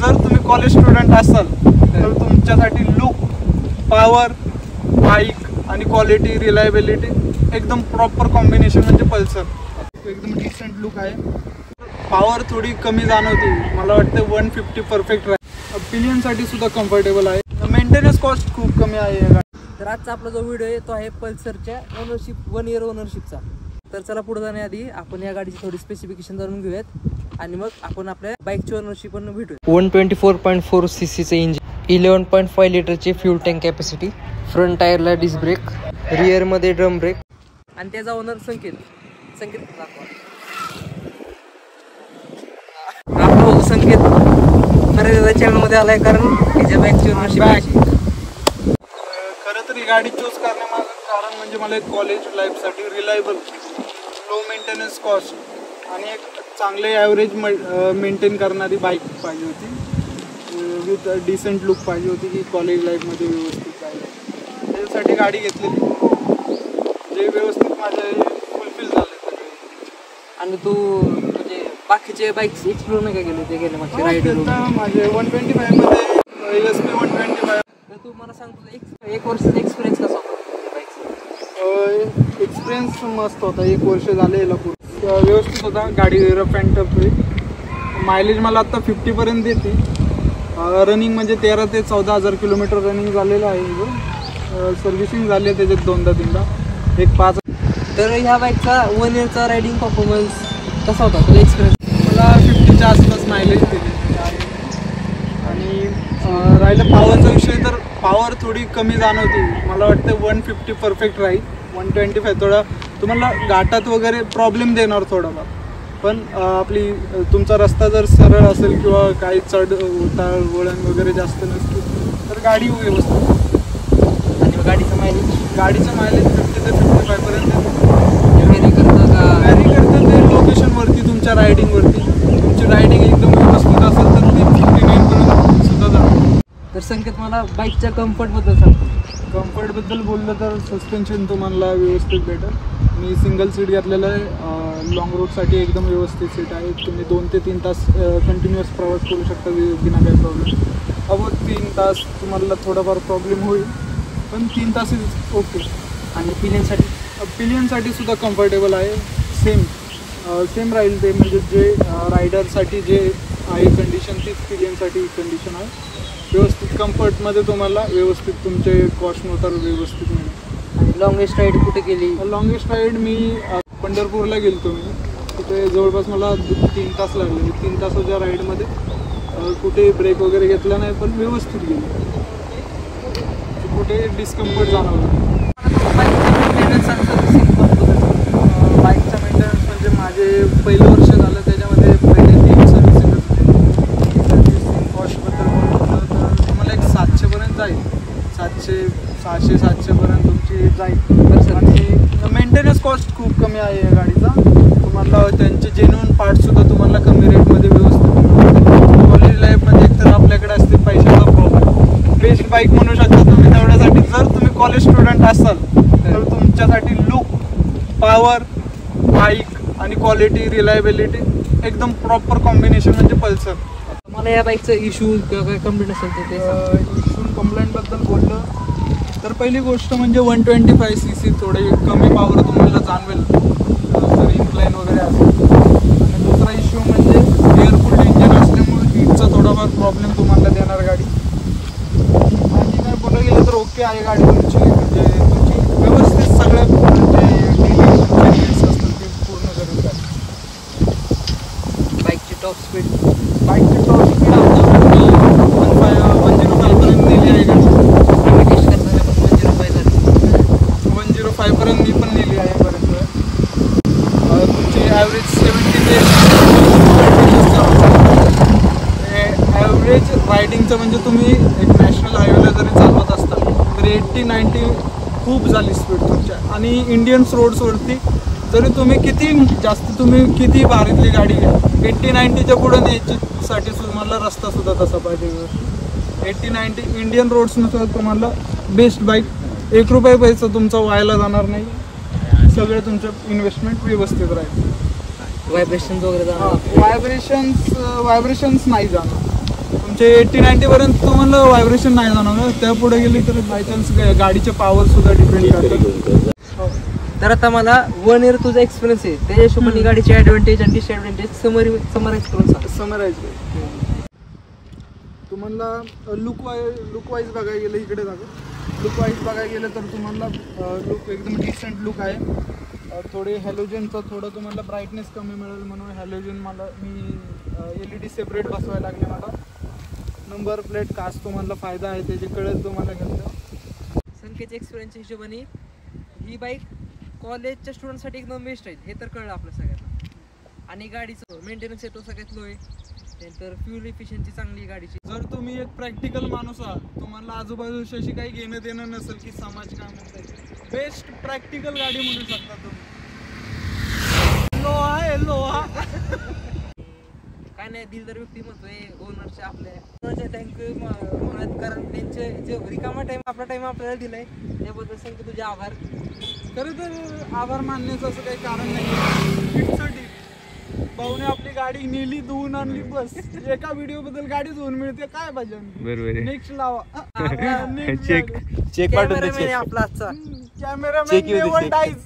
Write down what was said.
जर तुम्ही college student असाल तर तुमच्यासाठी लुक, पॉवर, बाईक आणि क्वालिटी, रिलायबिलिटी एकदम प्रॉपर कॉम्बिनेशन म्हणजे पल्सर. एकदम डिसेंट लुक आहे. पॉवर थोडी कमी जाणवते, मला वाटतं 150 परफेक्ट राहील. पिलियनसाठी सुद्धा कम्फर्टेबल आहे. मेंटेनन्स कॉस्ट खूप कमी आहे या गाडी. तर आजचा आपला जो व्हिडिओ आहे तो आहे पल्सरच्या ओनरशिप 1 इयर ओनरशिपचा. तर चला पुढे जाण्याआधी आपण या गाडीची थोडी स्पेसिफिकेशन जाणून घेऊयात आणि मग आपण आपल्या बाईकची ओनरशिप पण भेटूया. 124.4 सीसीचं इंजिन, 11.5 लिटरची फ्यूल टँक कॅपॅसिटी, फ्रंट टायरला डिस्क ब्रेक, रिअरमध्ये ड्रम ब्रेक आणि त्याचा ओनर संकेत आपला संकेत खरेदीच्या चॅनलमध्ये आलाय कारण त्याच्या बाईकची ओनरशिप आहे. खरं तर ही गाडी चूज करण्यामागं कारण म्हणजे मला एक कॉलेज लाईफसाठी रिलायबल, लो मेंटेनन्स कॉस्ट आणि एक चांगले ॲव्हरेज मेंटेन करणारी बाईक पाहिजे होती. विथ डिसेंट लुक पाहिजे होती की कॉलेज लाईफमध्ये व्यवस्थित पाहिजे. त्याच्यासाठी गाडी घेतलेली जे व्यवस्थित माझे फुलफिल झाले सगळे. आणि तू म्हणजे बाकीचे बाईक्स एक्सप्लोर नाही का केले ते गेले मागचे राईड? माझे 125 मध्ये SP 125. तर तू मला सांग तुझा एक वर्षाचा एक्सपिरियन्स कसा होता बाईकचा? एक्सपिरियन्स मस्त होता. 1 वर्ष झाले याला पूर्ण व्यवस्थित होता. गाडी रफ अँड टफ होईल. मायलेज मला आत्ता 50पर्यंत देते. रनिंग म्हणजे 13 ते 14 हजार किलोमीटर रनिंग झालेलं आहे. सर्व्हिसिंग झाली आहे त्याच्यात 2-3दा, एक 5. तर ह्या बाईकचा 1 इयरचा रायडिंग परफॉर्मन्स कसा होता तुझा एक्सपिरियन्स? मला 50च्या आसपास मायलेज दिले. आणि राहिलं पॉवरचा विषय तर पॉवर थोडी कमी जाणवते. मला वाटतं 150 परफेक्ट राहील. 125 थोडा तुम्हाला घाटात वगैरे प्रॉब्लेम देणार थोडाफार. पण आपली तुमचा रस्ता जर सरळ असेल किंवा काही चढ उतार वळण वगैरे जास्त नसतील तर गाडी व्यवस्थित. आणि गाडीचं मायलेज 50 ते 55पर्यंत व्हेरी करतं का? व्हॅरी करतं ते लोकेशनवरती, तुमच्या रायडिंगवरती. तुमची रायडिंग एकदम व्यवस्थित असेल तर ते 59पर्यंत सुद्धा जाणार. तर संकेत मला बाईकच्या कम्फर्टबद्दल सांगतो. कम्फर्टबद्दल बोललं तर सस्पेन्शन तुम्हाला व्यवस्थित भेटेल. मी सिंगल सीट घेतलेलं आहे. लॉंग रूटसाठी एकदम व्यवस्थित सीट आहे. तुम्ही 2 ते 3 तास कंटिन्युअस प्रवास करू शकता बिना काही प्रॉब्लेम. अबो 3 तास तुम्हाला थोडाफार प्रॉब्लेम होईल पण 3 तास इज ओके. आणि पिलियनसाठी सुद्धा कम्फर्टेबल आहे. सेम राहील ते, म्हणजे जे रायडरसाठी जे आहे कंडिशन तीच पिलियनसाठी कंडिशन आहे. व्यवस्थित कम्फर्टमध्ये तुम्हाला व्यवस्थित तुमचे कॉस्टनुसार व्यवस्थित मिळेल. आणि लॉंगेस्ट राईड कुठे केली? लॉंगेस्ट राईड मी पंढरपूरला गेलो मी. तिथे जवळपास मला 3 तास लागले. 3 तासाच्या राईडमध्ये कुठे ब्रेक वगैरे घेतला नाही पण व्यवस्थित गेलो. कुठे डिस्कम्फर्ट जाणवलं. बाईकचा मेंटेनन्स म्हणजे माझे पहिलं वर्ष झालं त्याच्यामध्ये पहिले 3 सर्व्हिसिंग होते. सर्व्हिसिंग कॉस्टबद्दल बोललं तर तुम्हाला एक 700पर्यंत जाईल. 700-700पर्यंत तुमची जाईल. आणि मेंटेनन्स कॉस्ट खूप कमी आहे या गाडीचा. तुम्हाला त्यांचे जेन्युइन पार्टसुद्धा तुम्हाला कमी रेटमध्ये व्यवस्थित. कॉलेज लाईफमध्ये एकतर आपल्याकडे असते पैशाचा प्रॉब्लेम. बेस्ट बाईक म्हणू शकता तुम्ही तेवढ्यासाठी. जर तुम्ही कॉलेज स्टुडंट असाल तर तुमच्यासाठी लुक, पॉवर, बाईक आणि क्वालिटी, रिलायबिलिटी एकदम प्रॉपर कॉम्बिनेशन म्हणजे पल्सर. मला या बाईकचं इश्यू किंवा काय कंप्लेंट असेल तर ते इश्यू कंप्लेंटबद्दल बोललं तर पहिली गोष्ट म्हणजे 125 cc थोडी कमी पॉवर तुम्हाला जाणवेल जर इन्क्लाइन वगैरे असेल. आणि दुसरा इश्यू म्हणजे एअरकूल्ड इंजिन असल्यामुळे हीटचा थोडाफार प्रॉब्लेम तुम्हाला देणार गाडी. आणि काय बोलायला गेलं तर ओके आहे गाडी तुमची. म्हणजे तुमची व्यवस्थित सगळ्या जे असतात ते पूर्ण करून जाईल. बाईकची टॉप स्पीड 105पर्यंत नेली आहे गाडी. टेस्ट करताना पण 105पर्यंत मी पण नेली आहे बरेच वेळ. तुमची ॲव्हरेज 70 ते ॲव्हरेज रायडिंगचं म्हणजे तुम्ही एक नॅशनल हायवेला जरी चालवत असता तर 80-90 खूप झाली स्पीड तुमच्या. आणि इंडियन्स रोड्सवरती जरी तुम्ही किती भारीतली गाडी घ्या 80-90च्या पुढे न्यायच्यासाठी तुम्हाला रस्तासुद्धा तसा पाहिजे व्यवस्थित. 80-90 इंडियन रोड्सनुसार तुम्हाला बेस्ट बाईक. 1 रुपया पैसा तुमचा व्हायला जाणार नाही. सगळं तुमचं इन्व्हेस्टमेंट व्यवस्थित राहील. व्हायब्रेशन्स वगैरे व्हायब्रेशन्स नाही जाणार. तुमचे 80-90 पर्यंत तुम्हाला व्हायब्रेशन नाही जाणार. त्या पुढे गेली तर बाय चान्स गाडीचे पॉवर सुद्धा डिपेंड करतात. हो. तर आता मला 1 इयर तुझा एक्सपिरियन्स आहे, त्याच्या हिशोबाने गाडीचे ऍडव्हान्टेज आणि डिसएडव्हान्टेज समराईज करून सांग. समराईज तुम्हाला लुक वाईज बघायला गेलं, इकडे जागा लुक वाईज बघायला गेलं तर तुम्हाला लुक एकदम डिसेंट लुक आहे. थोडे हॅलोजनचा थोडं तुम्हाला ब्राईटनेस कमी मिळेल म्हणून हॅलोजन मी LED सेपरेट बसवायला लागले. मला नंबर प्लेट कास्ट तुम्हाला फायदा आहे, त्याची कळेल तुम्हाला घेतलं. संकेतच्या एक्सपिरियन्सच्या हिशोबाने ही बाईक कॉलेजच्या स्टुडंटसाठी एकदम बेस्ट आहे, हे तर कळलं आपल्या सगळ्यांना. आणि गाडीचं मेंटेनन्स आहे तो सगळ्यात लो आहे. त्यानंतर फ्युल इफिशियन्सी चांगली आहे गाडीची. जर तुम्ही एक प्रॅक्टिकल माणूस आहात, तुम्हाला आजूबाजूशी काही घेणं देणं नसेल की समाज काय म्हणतात, बेस्ट प्रॅक्टिकल गाडी म्हणू शकता तुम्ही. लोहा काय नाही, दिलदार व्यक्ती म्हणतोय ओनरच्या आपल्या थँक्यू म्हणत, कारण त्यांचे जे रिकामा टाइम आपला टाइम आपल्याला दिलाय त्याबद्दल सांगतो तुझे आभार. खरं तर आभार मानण्याचं असं काही कारण नाही. भाऊने आपली गाडी नेली, धुवून आणली, बस. एका व्हिडिओ बद्दल गाडी धुवून मिळते, काय पाहिजे. बरोबर. नेक्स्ट लावा. चेक पाठवून आपला आजचा कॅमेरामॅन नेव्हर डाईज.